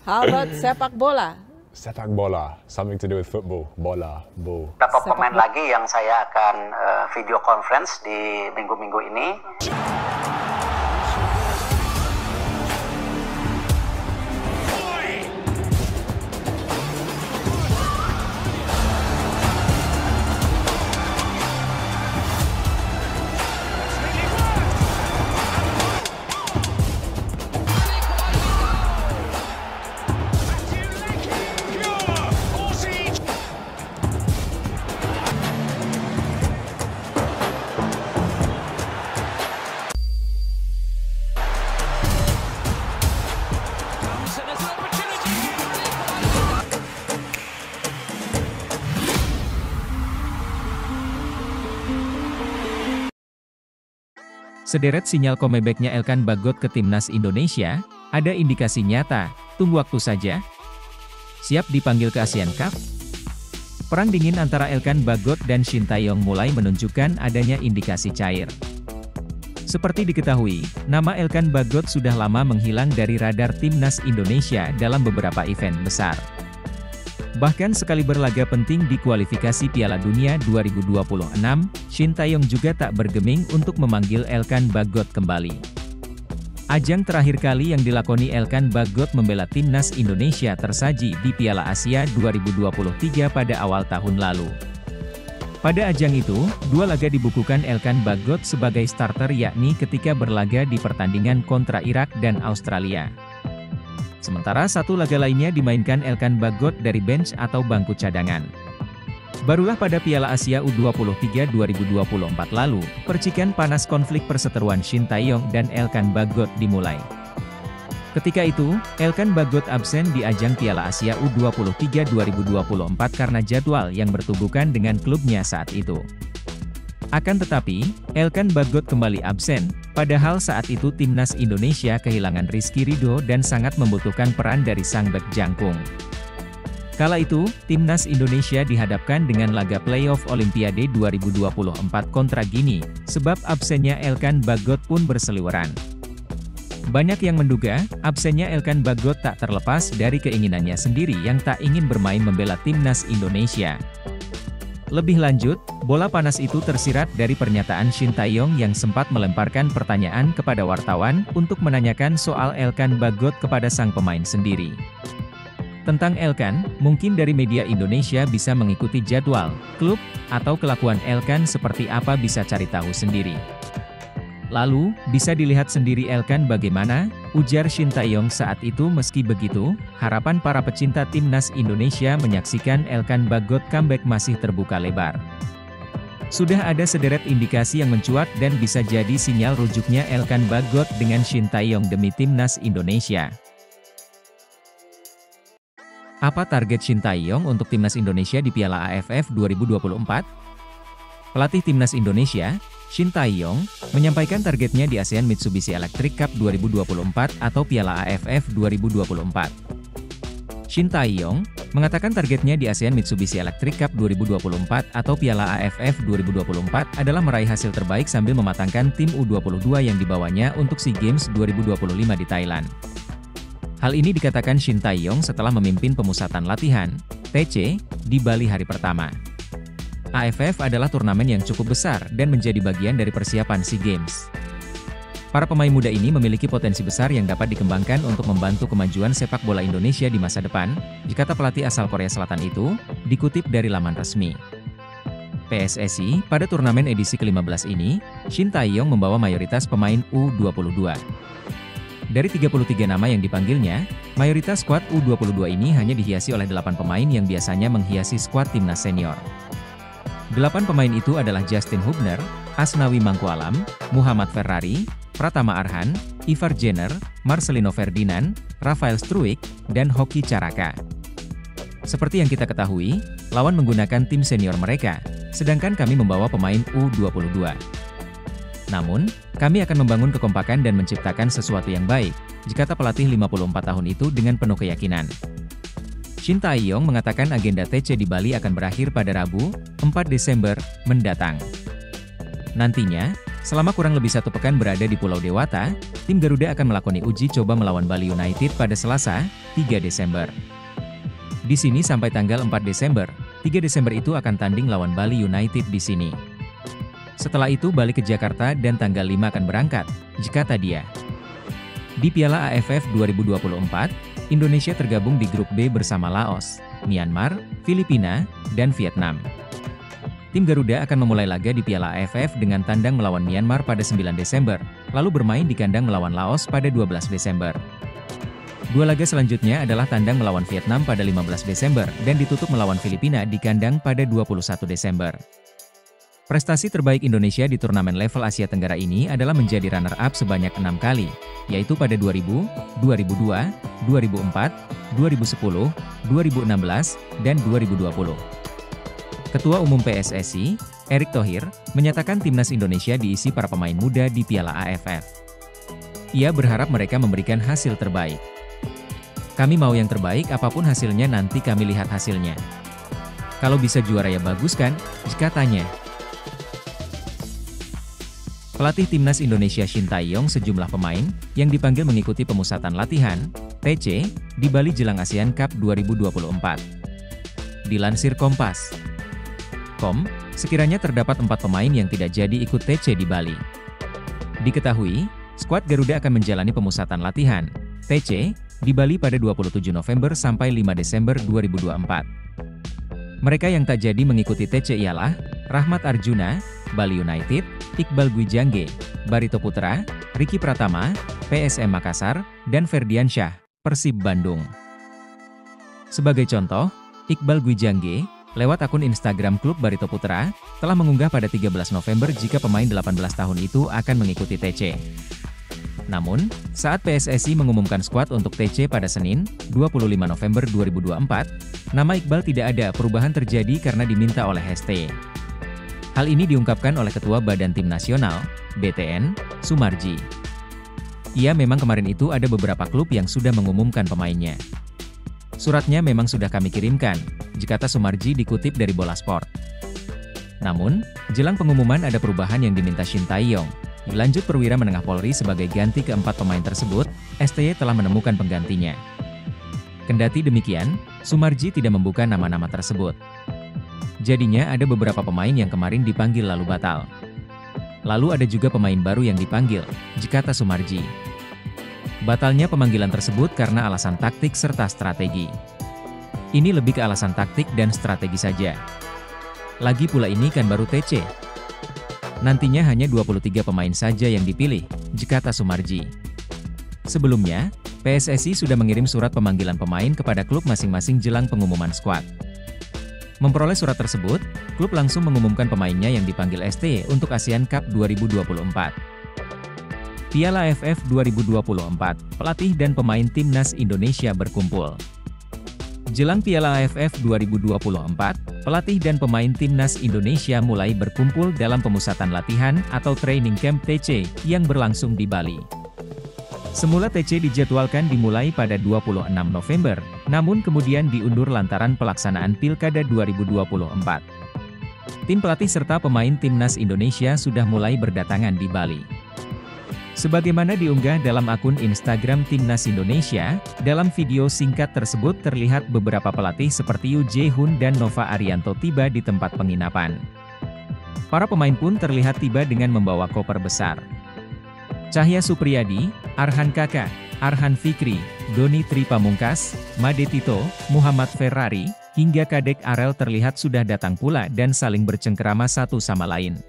How about sepak bola? Sepak bola, something to do with football. Bola, ball. Beberapa pemain lagi yang saya akan video conference di minggu-minggu ini. Sederet sinyal comeback-nya Elkan Bagot ke timnas Indonesia, ada indikasi nyata, tunggu waktu saja. Siap dipanggil ke ASEAN Cup? Perang dingin antara Elkan Bagot dan Shin Tae-yong mulai menunjukkan adanya indikasi cair. Seperti diketahui, nama Elkan Bagot sudah lama menghilang dari radar timnas Indonesia dalam beberapa event besar. Bahkan sekali berlaga penting di kualifikasi Piala Dunia 2026, Shin Tae-yong juga tak bergeming untuk memanggil Elkan Bagot kembali. Ajang terakhir kali yang dilakoni Elkan Bagot membela timnas Indonesia tersaji di Piala Asia 2023 pada awal tahun lalu. Pada ajang itu, 2 laga dibukukan Elkan Bagot sebagai starter yakni ketika berlaga di pertandingan kontra Irak dan Australia. Sementara 1 laga lainnya dimainkan Elkan Bagot dari bench atau bangku cadangan. Barulah pada Piala Asia U23 2024 lalu, percikan panas konflik perseteruan Shin Tae-yong dan Elkan Bagot dimulai. Ketika itu, Elkan Bagot absen di ajang Piala Asia U23 2024 karena jadwal yang bertubuhkan dengan klubnya saat itu. Akan tetapi, Elkan Bagot kembali absen, padahal saat itu timnas Indonesia kehilangan Rizky Ridho dan sangat membutuhkan peran dari sang bek jangkung. Kala itu, timnas Indonesia dihadapkan dengan laga playoff Olimpiade 2024 kontra Gini, sebab absennya Elkan Bagot pun berseliweran. Banyak yang menduga, absennya Elkan Bagot tak terlepas dari keinginannya sendiri yang tak ingin bermain membela timnas Indonesia. Lebih lanjut, bola panas itu tersirat dari pernyataan Shin Tae-yong yang sempat melemparkan pertanyaan kepada wartawan untuk menanyakan soal Elkan Bagot kepada sang pemain sendiri. Tentang Elkan, mungkin dari media Indonesia bisa mengikuti jadwal, klub, atau kelakuan Elkan seperti apa bisa cari tahu sendiri. Lalu, bisa dilihat sendiri Elkan bagaimana, ujar Shin Tae-yong saat itu. Meski begitu, harapan para pecinta timnas Indonesia menyaksikan Elkan Bagot comeback masih terbuka lebar. Sudah ada sederet indikasi yang mencuat dan bisa jadi sinyal rujuknya Elkan Bagot dengan Shin Tae-yong demi timnas Indonesia. Apa target Shin Tae-yong untuk timnas Indonesia di Piala AFF 2024? Pelatih timnas Indonesia, Shin Tae-yong, menyampaikan targetnya di ASEAN Mitsubishi Electric Cup 2024 atau Piala AFF 2024. Shin Tae-yong mengatakan targetnya di ASEAN Mitsubishi Electric Cup 2024 atau Piala AFF 2024 adalah meraih hasil terbaik sambil mematangkan tim U22 yang dibawanya untuk SEA Games 2025 di Thailand. Hal ini dikatakan Shin Tae-yong setelah memimpin pemusatan latihan, TC, di Bali hari pertama. AFF adalah turnamen yang cukup besar dan menjadi bagian dari persiapan SEA Games. Para pemain muda ini memiliki potensi besar yang dapat dikembangkan untuk membantu kemajuan sepak bola Indonesia di masa depan, dikata pelatih asal Korea Selatan itu, dikutip dari laman resmi PSSI. Pada turnamen edisi ke-15 ini, Shin Tae-yong membawa mayoritas pemain U22. Dari 33 nama yang dipanggilnya, mayoritas skuad U22 ini hanya dihiasi oleh 8 pemain yang biasanya menghiasi skuad timnas senior. 8 pemain itu adalah Justin Hubner, Asnawi Mangkualam, Muhammad Ferrari, Pratama Arhan, Ivar Jenner, Marcelino Ferdinand, Rafael Struijk, dan Hoki Caraka. Seperti yang kita ketahui, lawan menggunakan tim senior mereka, sedangkan kami membawa pemain U22. Namun, kami akan membangun kekompakan dan menciptakan sesuatu yang baik, kata pelatih 54 tahun itu dengan penuh keyakinan. Shin Tae-yong mengatakan agenda TC di Bali akan berakhir pada Rabu, 4 Desember, mendatang. Nantinya, Selama kurang lebih 1 pekan berada di Pulau Dewata, tim Garuda akan melakoni uji coba melawan Bali United pada Selasa, 3 Desember. Di sini sampai tanggal 4 Desember, 3 Desember itu akan tanding lawan Bali United di sini. Setelah itu balik ke Jakarta dan tanggal 5 akan berangkat, Jakarta dia. Di Piala AFF 2024, Indonesia tergabung di grup B bersama Laos, Myanmar, Filipina, dan Vietnam. Tim Garuda akan memulai laga di Piala AFF dengan tandang melawan Myanmar pada 9 Desember, lalu bermain di kandang melawan Laos pada 12 Desember. 2 laga selanjutnya adalah tandang melawan Vietnam pada 15 Desember dan ditutup melawan Filipina di kandang pada 21 Desember. Prestasi terbaik Indonesia di turnamen level Asia Tenggara ini adalah menjadi runner-up sebanyak 6 kali, yaitu pada 2000, 2002, 2004, 2010, 2016, dan 2020. Ketua Umum PSSI, Erick Thohir, menyatakan timnas Indonesia diisi para pemain muda di Piala AFF. Ia berharap mereka memberikan hasil terbaik. Kami mau yang terbaik, apapun hasilnya nanti kami lihat hasilnya. Kalau bisa juara ya bagus kan, katanya. Pelatih timnas Indonesia Shin Tae-yong sejumlah pemain yang dipanggil mengikuti pemusatan latihan (TC) di Bali jelang ASEAN Cup 2024. Dilansir Kompas.com, sekiranya terdapat 4 pemain yang tidak jadi ikut TC di Bali. Diketahui, skuad Garuda akan menjalani pemusatan latihan (TC) di Bali pada 27 November sampai 5 Desember 2024. Mereka yang tak jadi mengikuti TC ialah Rahmat Arjuna, Bali United, Iqbal Gwijangge, Barito Putra, Ricky Pratama, PSM Makassar, dan Ferdiansyah, Persib Bandung. Sebagai contoh, Iqbal Gwijangge, lewat akun Instagram klub Barito Putra, telah mengunggah pada 13 November jika pemain 18 tahun itu akan mengikuti TC. Namun, saat PSSI mengumumkan skuad untuk TC pada Senin, 25 November 2024, nama Iqbal tidak ada perubahan terjadi karena diminta oleh ST. Hal ini diungkapkan oleh Ketua Badan Tim Nasional, BTN, Sumarji. Ia memang kemarin itu ada beberapa klub yang sudah mengumumkan pemainnya. Suratnya memang sudah kami kirimkan, kata Sumarji dikutip dari Bola Sport. Namun, jelang pengumuman ada perubahan yang diminta Shin Tae-yong. Lanjut perwira menengah Polri sebagai ganti keempat pemain tersebut, STY telah menemukan penggantinya. Kendati demikian, Sumarji tidak membuka nama-nama tersebut. Jadinya ada beberapa pemain yang kemarin dipanggil lalu batal. Lalu ada juga pemain baru yang dipanggil, kata Sumarji. Batalnya pemanggilan tersebut karena alasan taktik serta strategi. Ini lebih ke alasan taktik dan strategi saja. Lagi pula ini kan baru TC. Nantinya hanya 23 pemain saja yang dipilih, kata Sumarji. Sebelumnya, PSSI sudah mengirim surat pemanggilan pemain kepada klub masing-masing jelang pengumuman skuad. Memperoleh surat tersebut, klub langsung mengumumkan pemainnya yang dipanggil ST untuk ASEAN Cup 2024. Piala AFF 2024, pelatih dan pemain timnas Indonesia berkumpul. Jelang Piala AFF 2024, pelatih dan pemain timnas Indonesia mulai berkumpul dalam pemusatan latihan atau training camp TC yang berlangsung di Bali. Semula TC dijadwalkan dimulai pada 26 November, namun kemudian diundur lantaran pelaksanaan Pilkada 2024. Tim pelatih serta pemain timnas Indonesia sudah mulai berdatangan di Bali. Sebagaimana diunggah dalam akun Instagram Timnas Indonesia, dalam video singkat tersebut terlihat beberapa pelatih seperti Yu Jae-hoon dan Nova Arianto tiba di tempat penginapan. Para pemain pun terlihat tiba dengan membawa koper besar. Cahya Supriyadi, Arhan Kaka, Arhan Fikri, Doni Tri Pamungkas, Made Tito, Muhammad Ferrari, hingga Kadek Arel terlihat sudah datang pula dan saling bercengkerama satu sama lain.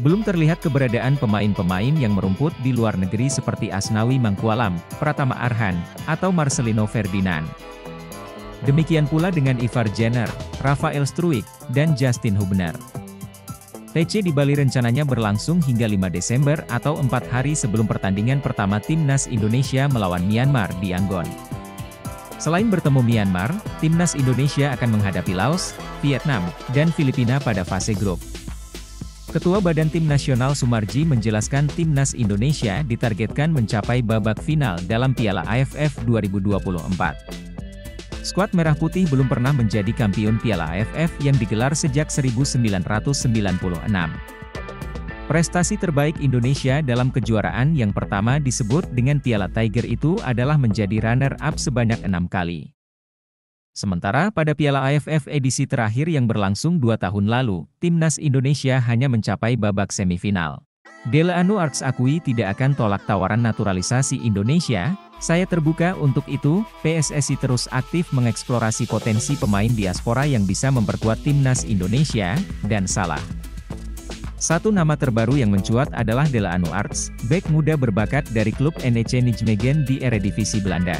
Belum terlihat keberadaan pemain-pemain yang merumput di luar negeri seperti Asnawi Mangkualam, Pratama Arhan, atau Marcelino Ferdinand. Demikian pula dengan Ivar Jenner, Rafael Struijk, dan Justin Hubner. TC di Bali rencananya berlangsung hingga 5 Desember atau 4 hari sebelum pertandingan pertama Timnas Indonesia melawan Myanmar di Yangon. Selain bertemu Myanmar, Timnas Indonesia akan menghadapi Laos, Vietnam, dan Filipina pada fase grup. Ketua Badan Tim Nasional Sumarji menjelaskan Timnas Indonesia ditargetkan mencapai babak final dalam Piala AFF 2024. Skuad Merah Putih belum pernah menjadi kampiun Piala AFF yang digelar sejak 1996. Prestasi terbaik Indonesia dalam kejuaraan yang pertama disebut dengan Piala Tiger itu adalah menjadi runner-up sebanyak 6 kali. Sementara pada Piala AFF edisi terakhir yang berlangsung 2 tahun lalu, timnas Indonesia hanya mencapai babak semifinal. Dele Annu Arts akui tidak akan tolak tawaran naturalisasi Indonesia. Saya terbuka untuk itu. PSSI terus aktif mengeksplorasi potensi pemain diaspora yang bisa memperkuat timnas Indonesia, dan salah satu nama terbaru yang mencuat adalah Dele Annu Arts, bek muda berbakat dari klub NEC Nijmegen di Eredivisie Belanda.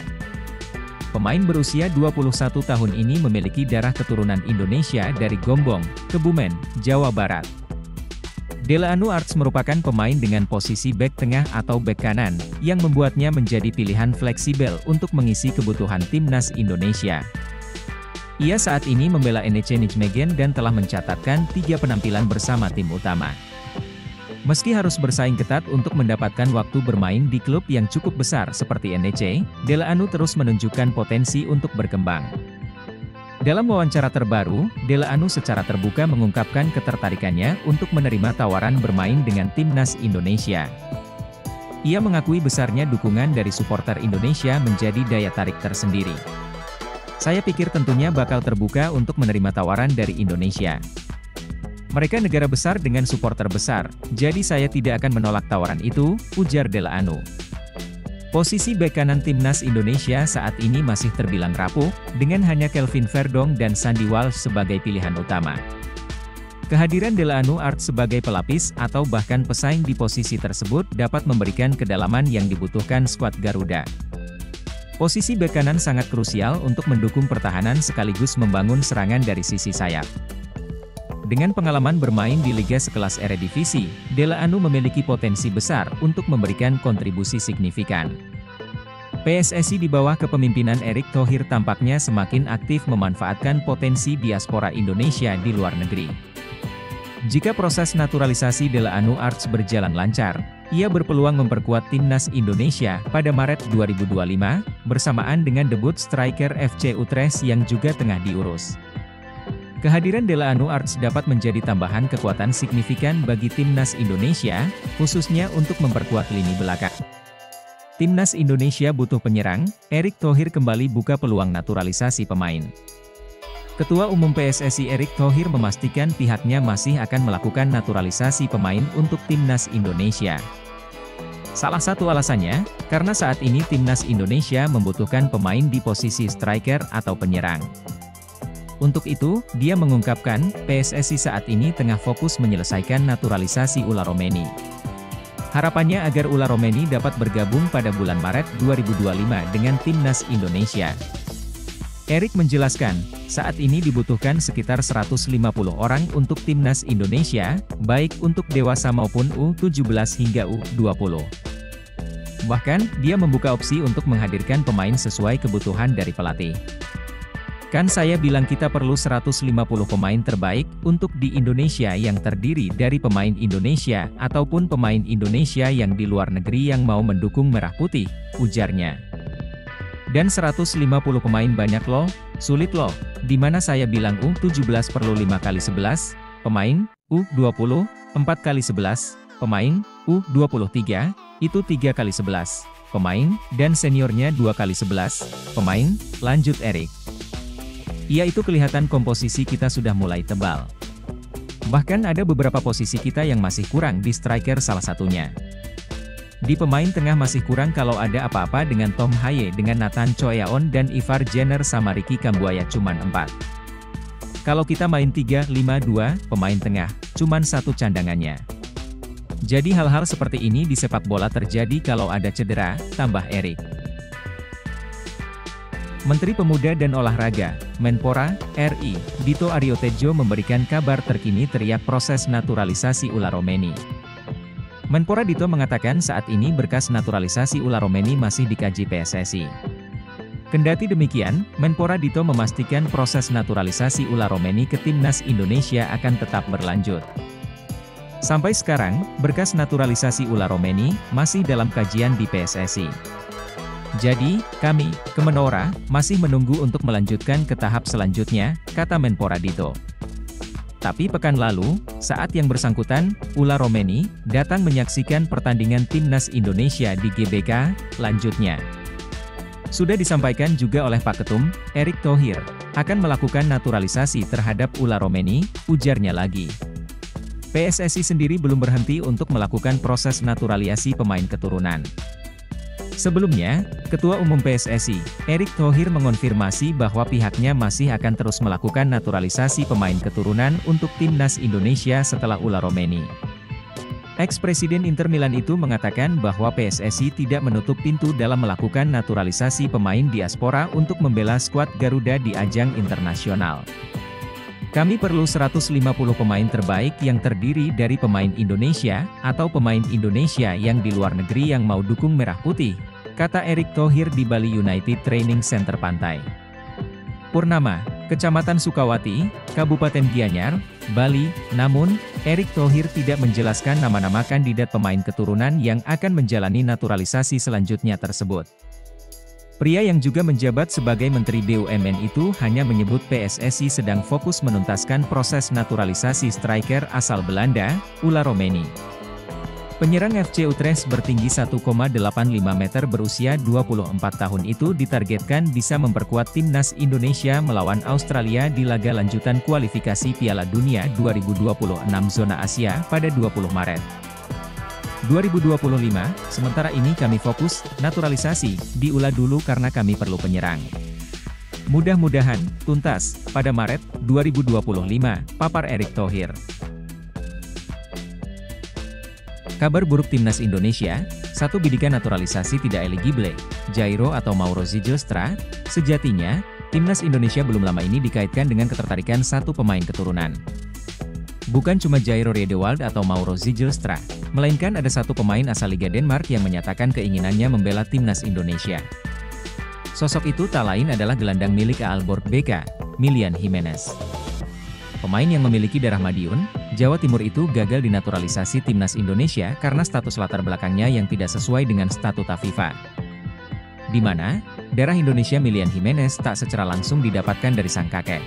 Pemain berusia 21 tahun ini memiliki darah keturunan Indonesia dari Gombong, Kebumen, Jawa Barat. Dele Annu Arts merupakan pemain dengan posisi bek tengah atau bek kanan, yang membuatnya menjadi pilihan fleksibel untuk mengisi kebutuhan timnas Indonesia. Ia saat ini membela NEC Nijmegen dan telah mencatatkan 3 penampilan bersama tim utama. Meski harus bersaing ketat untuk mendapatkan waktu bermain di klub yang cukup besar seperti NEC, Dele Annu terus menunjukkan potensi untuk berkembang. Dalam wawancara terbaru, Dele Annu secara terbuka mengungkapkan ketertarikannya untuk menerima tawaran bermain dengan timnas Indonesia. Ia mengakui besarnya dukungan dari supporter Indonesia menjadi daya tarik tersendiri. Saya pikir tentunya bakal terbuka untuk menerima tawaran dari Indonesia. Mereka negara besar dengan supporter besar, jadi saya tidak akan menolak tawaran itu, ujar Dele Annu. Posisi bek kanan timnas Indonesia saat ini masih terbilang rapuh, dengan hanya Kelvin Verdong dan Sandy Walsh sebagai pilihan utama. Kehadiran Dele Annu Arts sebagai pelapis atau bahkan pesaing di posisi tersebut dapat memberikan kedalaman yang dibutuhkan skuad Garuda. Posisi bek kanan sangat krusial untuk mendukung pertahanan sekaligus membangun serangan dari sisi sayap. Dengan pengalaman bermain di liga sekelas Eredivisie, Dele Annu memiliki potensi besar untuk memberikan kontribusi signifikan. PSSI di bawah kepemimpinan Erick Thohir tampaknya semakin aktif memanfaatkan potensi diaspora Indonesia di luar negeri. Jika proses naturalisasi Dele Annu Arts berjalan lancar, ia berpeluang memperkuat timnas Indonesia pada Maret 2025, bersamaan dengan debut striker FC Utrecht yang juga tengah diurus. Kehadiran Dele Annu Arts dapat menjadi tambahan kekuatan signifikan bagi timnas Indonesia, khususnya untuk memperkuat lini belakang. Timnas Indonesia butuh penyerang. Erick Thohir kembali buka peluang naturalisasi pemain. Ketua Umum PSSI Erick Thohir memastikan pihaknya masih akan melakukan naturalisasi pemain untuk timnas Indonesia. Salah satu alasannya, karena saat ini timnas Indonesia membutuhkan pemain di posisi striker atau penyerang. Untuk itu, dia mengungkapkan, PSSI saat ini tengah fokus menyelesaikan naturalisasi Ula Romeni. Harapannya agar Ula Romeni dapat bergabung pada bulan Maret 2025 dengan timnas Indonesia. Erick menjelaskan, saat ini dibutuhkan sekitar 150 orang untuk timnas Indonesia, baik untuk dewasa maupun U17 hingga U20. Bahkan, dia membuka opsi untuk menghadirkan pemain sesuai kebutuhan dari pelatih. Kan saya bilang kita perlu 150 pemain terbaik untuk di Indonesia yang terdiri dari pemain Indonesia ataupun pemain Indonesia yang di luar negeri yang mau mendukung Merah Putih, ujarnya. Dan 150 pemain banyak loh, sulit loh, dimana saya bilang U17 perlu 5 kali 11 pemain, U20, 4 kali 11 pemain, U23, itu 3 kali 11 pemain, dan seniornya 2 kali 11 pemain, lanjut Erick. Ya itu kelihatan komposisi kita sudah mulai tebal. Bahkan ada beberapa posisi kita yang masih kurang di striker salah satunya. Di pemain tengah masih kurang kalau ada apa-apa dengan Tom Haye dengan Nathan Choeaon dan Ivar Jenner sama Ricky Kambuaya cuman 4. Kalau kita main 3-5-2, pemain tengah, cuman 1 cadangannya. Jadi hal-hal seperti ini di sepak bola terjadi kalau ada cedera, tambah Erick. Menteri Pemuda dan Olahraga, Menpora, RI, Dito Aryo Tejo memberikan kabar terkini teriak proses naturalisasi Ula Romeni. Menpora Dito mengatakan saat ini berkas naturalisasi Ula Romeni masih dikaji PSSI. Kendati demikian, Menpora Dito memastikan proses naturalisasi Ula Romeni ke timnas Indonesia akan tetap berlanjut. Sampai sekarang, berkas naturalisasi Ula Romeni masih dalam kajian di PSSI. Jadi, kami, Kemenpora, masih menunggu untuk melanjutkan ke tahap selanjutnya, kata Menpora Dito. Tapi pekan lalu, saat yang bersangkutan, Ula Romeni, datang menyaksikan pertandingan timnas Indonesia di GBK, lanjutnya. Sudah disampaikan juga oleh Pak Ketum, Erick Thohir, akan melakukan naturalisasi terhadap Ula Romeni, ujarnya lagi. PSSI sendiri belum berhenti untuk melakukan proses naturalisasi pemain keturunan. Sebelumnya, Ketua Umum PSSI, Erick Thohir mengonfirmasi bahwa pihaknya masih akan terus melakukan naturalisasi pemain keturunan untuk timnas Indonesia setelah Ula Romeni. Ex-Presiden Inter Milan itu mengatakan bahwa PSSI tidak menutup pintu dalam melakukan naturalisasi pemain diaspora untuk membela skuad Garuda di ajang internasional. Kami perlu 150 pemain terbaik yang terdiri dari pemain Indonesia, atau pemain Indonesia yang di luar negeri yang mau dukung Merah Putih, kata Erick Thohir di Bali United Training Center Pantai Purnama, Kecamatan Sukawati, Kabupaten Gianyar, Bali. Namun, Erick Thohir tidak menjelaskan nama-nama kandidat pemain keturunan yang akan menjalani naturalisasi selanjutnya tersebut. Pria yang juga menjabat sebagai Menteri BUMN itu hanya menyebut PSSI sedang fokus menuntaskan proses naturalisasi striker asal Belanda, Ula Romeni. Penyerang FC Utrecht bertinggi 1,85 meter berusia 24 tahun itu ditargetkan bisa memperkuat timnas Indonesia melawan Australia di laga lanjutan kualifikasi Piala Dunia 2026 zona Asia pada 20 Maret. 2025, sementara ini kami fokus, naturalisasi, di Ula dulu karena kami perlu penyerang. Mudah-mudahan, tuntas, pada Maret, 2025, papar Erick Thohir. Kabar buruk timnas Indonesia, satu bidikan naturalisasi tidak eligible, Jairo atau Mauro Zilstra, sejatinya, timnas Indonesia belum lama ini dikaitkan dengan ketertarikan satu pemain keturunan. Bukan cuma Jairo Riedewald atau Mauro Zilstra, melainkan ada satu pemain asal Liga Denmark yang menyatakan keinginannya membela timnas Indonesia. Sosok itu tak lain adalah gelandang milik Aalborg BK, Milian Jimenez. Pemain yang memiliki darah Madiun, Jawa Timur itu gagal dinaturalisasi timnas Indonesia karena status latar belakangnya yang tidak sesuai dengan statuta FIFA. Di mana, darah Indonesia Milian Jimenez tak secara langsung didapatkan dari sang kakek.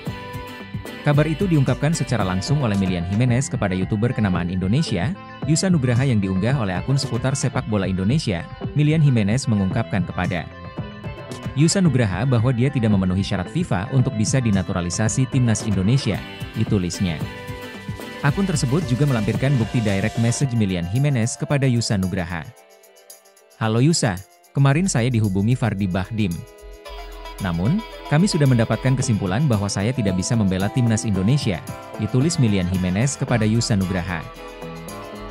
Kabar itu diungkapkan secara langsung oleh Milian Jimenez kepada YouTuber kenamaan Indonesia, Yusa Nugraha yang diunggah oleh akun seputar sepak bola Indonesia. Milian Jimenez mengungkapkan kepada Yusa Nugraha bahwa dia tidak memenuhi syarat FIFA untuk bisa dinaturalisasi timnas Indonesia, ditulisnya. Akun tersebut juga melampirkan bukti direct message Milian Jimenez kepada Yusa Nugraha. Halo Yusa, kemarin saya dihubungi Fardi Bahdim. Namun, kami sudah mendapatkan kesimpulan bahwa saya tidak bisa membela timnas Indonesia, ditulis Milian Jimenez kepada Yusa Nugraha.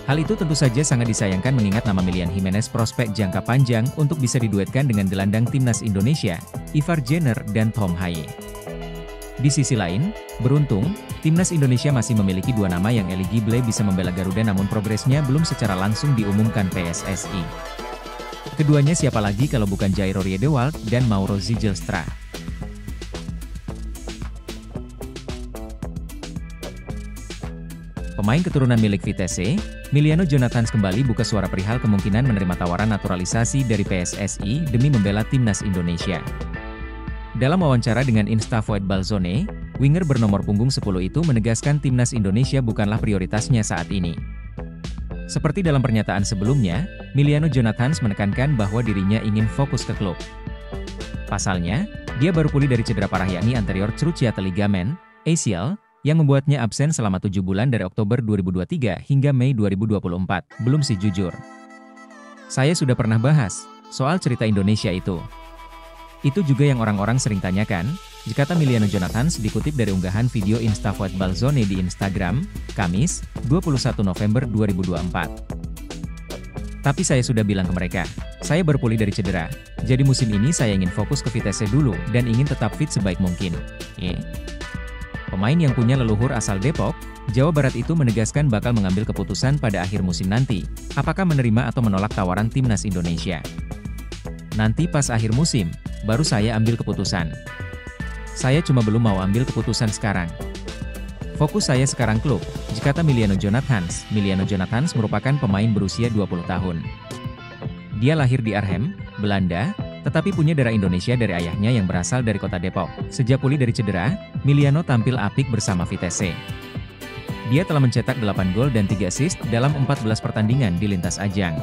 Hal itu tentu saja sangat disayangkan mengingat nama Milian Jimenez prospek jangka panjang untuk bisa diduetkan dengan gelandang timnas Indonesia, Ivar Jenner dan Tom Haye. Di sisi lain, beruntung, timnas Indonesia masih memiliki dua nama yang eligible bisa membela Garuda namun progresnya belum secara langsung diumumkan PSSI. Keduanya siapa lagi kalau bukan Jairo Riedewald dan Mauro Zilstra. Pemain keturunan milik Vitesse, Miliano Jonathans kembali buka suara perihal kemungkinan menerima tawaran naturalisasi dari PSSI demi membela timnas Indonesia. Dalam wawancara dengan Instavoet Balzone, winger bernomor punggung 10 itu menegaskan timnas Indonesia bukanlah prioritasnya saat ini. Seperti dalam pernyataan sebelumnya, Miliano Jonathans menekankan bahwa dirinya ingin fokus ke klub. Pasalnya, dia baru pulih dari cedera parah yakni anterior cruciate ligament, ACL, yang membuatnya absen selama 7 bulan dari Oktober 2023 hingga Mei 2024, belum sih jujur. Saya sudah pernah bahas soal cerita Indonesia itu. Itu juga yang orang-orang sering tanyakan, kata Miliano Jonathans dikutip dari unggahan video Instavoet Balzone di Instagram, Kamis, 21 November 2024. Tapi saya sudah bilang ke mereka, saya berpulih dari cedera, jadi musim ini saya ingin fokus ke Vitesse dulu dan ingin tetap fit sebaik mungkin. Pemain yang punya leluhur asal Depok, Jawa Barat itu menegaskan bakal mengambil keputusan pada akhir musim nanti, apakah menerima atau menolak tawaran timnas Indonesia. Nanti pas akhir musim, baru saya ambil keputusan. Saya cuma belum mau ambil keputusan sekarang. Fokus saya sekarang klub, kata Miliano Jonathans. Miliano Jonathans merupakan pemain berusia 20 tahun. Dia lahir di Arnhem, Belanda, tetapi punya darah Indonesia dari ayahnya yang berasal dari kota Depok. Sejak pulih dari cedera, Miliano tampil apik bersama Vitesse. Dia telah mencetak 8 gol dan 3 assist dalam 14 pertandingan di lintas ajang.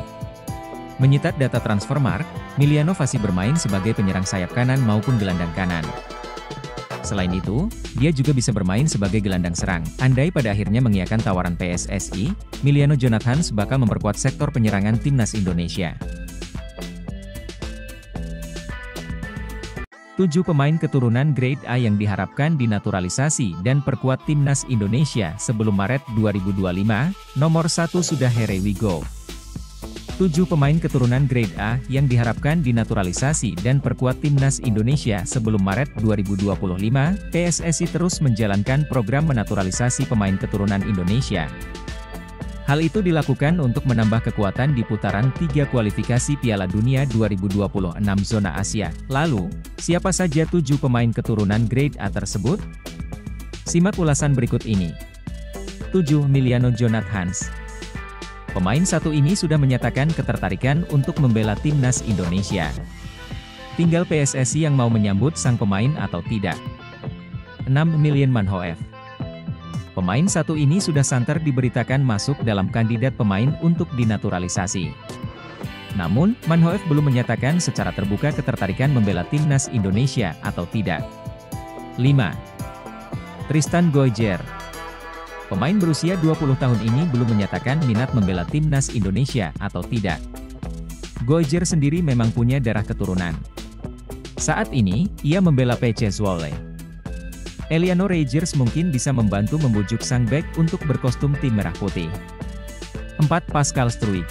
Menyitat data Transfermarkt, Miliano fasih bermain sebagai penyerang sayap kanan maupun gelandang kanan. Selain itu, dia juga bisa bermain sebagai gelandang serang. Andai pada akhirnya mengiyakan tawaran PSSI, Miliano Jonathans bakal memperkuat sektor penyerangan timnas Indonesia. 7 pemain keturunan Grade A yang diharapkan dinaturalisasi dan perkuat timnas Indonesia sebelum Maret 2025, nomor 1 sudah Here We Go. 7 pemain keturunan Grade A yang diharapkan dinaturalisasi dan perkuat timnas Indonesia sebelum Maret 2025, PSSI terus menjalankan program menaturalisasi pemain keturunan Indonesia. Hal itu dilakukan untuk menambah kekuatan di putaran 3 kualifikasi Piala Dunia 2026 zona Asia. Lalu, siapa saja 7 pemain keturunan Grade A tersebut? Simak ulasan berikut ini. 7. Miliano Jonathans. Pemain satu ini sudah menyatakan ketertarikan untuk membela timnas Indonesia. Tinggal PSSI yang mau menyambut sang pemain atau tidak. 6. Milian Manhoef. Pemain satu ini sudah santer diberitakan masuk dalam kandidat pemain untuk dinaturalisasi. Namun, Manhoef belum menyatakan secara terbuka ketertarikan membela timnas Indonesia atau tidak. 5. Tristan Goijer. Pemain berusia 20 tahun ini belum menyatakan minat membela timnas Indonesia atau tidak. Goijer sendiri memang punya darah keturunan. Saat ini, ia membela PC Zwolle. Eliano Reijers mungkin bisa membantu membujuk sang bek untuk berkostum tim merah putih. 4. Pascal Struijk.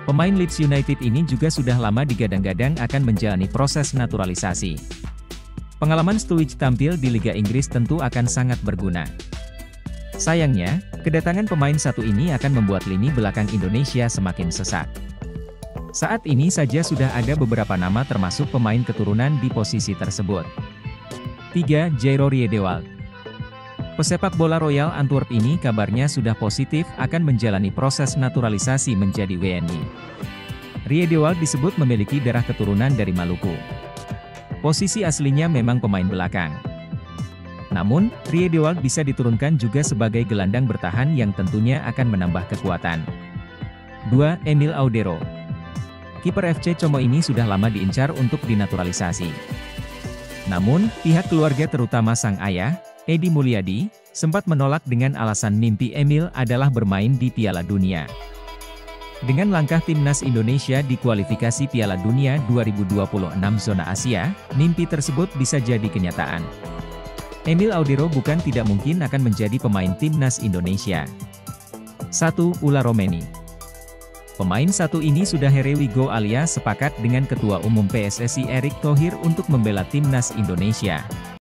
Pemain Leeds United ini juga sudah lama digadang-gadang akan menjalani proses naturalisasi. Pengalaman Struijk tampil di Liga Inggris tentu akan sangat berguna. Sayangnya, kedatangan pemain satu ini akan membuat lini belakang Indonesia semakin sesak. Saat ini saja sudah ada beberapa nama termasuk pemain keturunan di posisi tersebut. 3. Jairo Riedewald. Pesepak bola Royal Antwerp ini kabarnya sudah positif akan menjalani proses naturalisasi menjadi WNI. Riedewald disebut memiliki darah keturunan dari Maluku. Posisi aslinya memang pemain belakang. Namun, Riedewald bisa diturunkan juga sebagai gelandang bertahan yang tentunya akan menambah kekuatan. 2. Emil Audero. Kiper FC Como ini sudah lama diincar untuk dinaturalisasi. Namun, pihak keluarga terutama sang ayah, Edi Mulyadi, sempat menolak dengan alasan mimpi Emil adalah bermain di Piala Dunia. Dengan langkah timnas Indonesia di kualifikasi Piala Dunia 2026 zona Asia, mimpi tersebut bisa jadi kenyataan. Emil Audero bukan tidak mungkin akan menjadi pemain timnas Indonesia. 1. Ula Romeni. Pemain satu ini sudah Here We Go alias sepakat dengan Ketua Umum PSSI Erick Thohir untuk membela timnas Indonesia.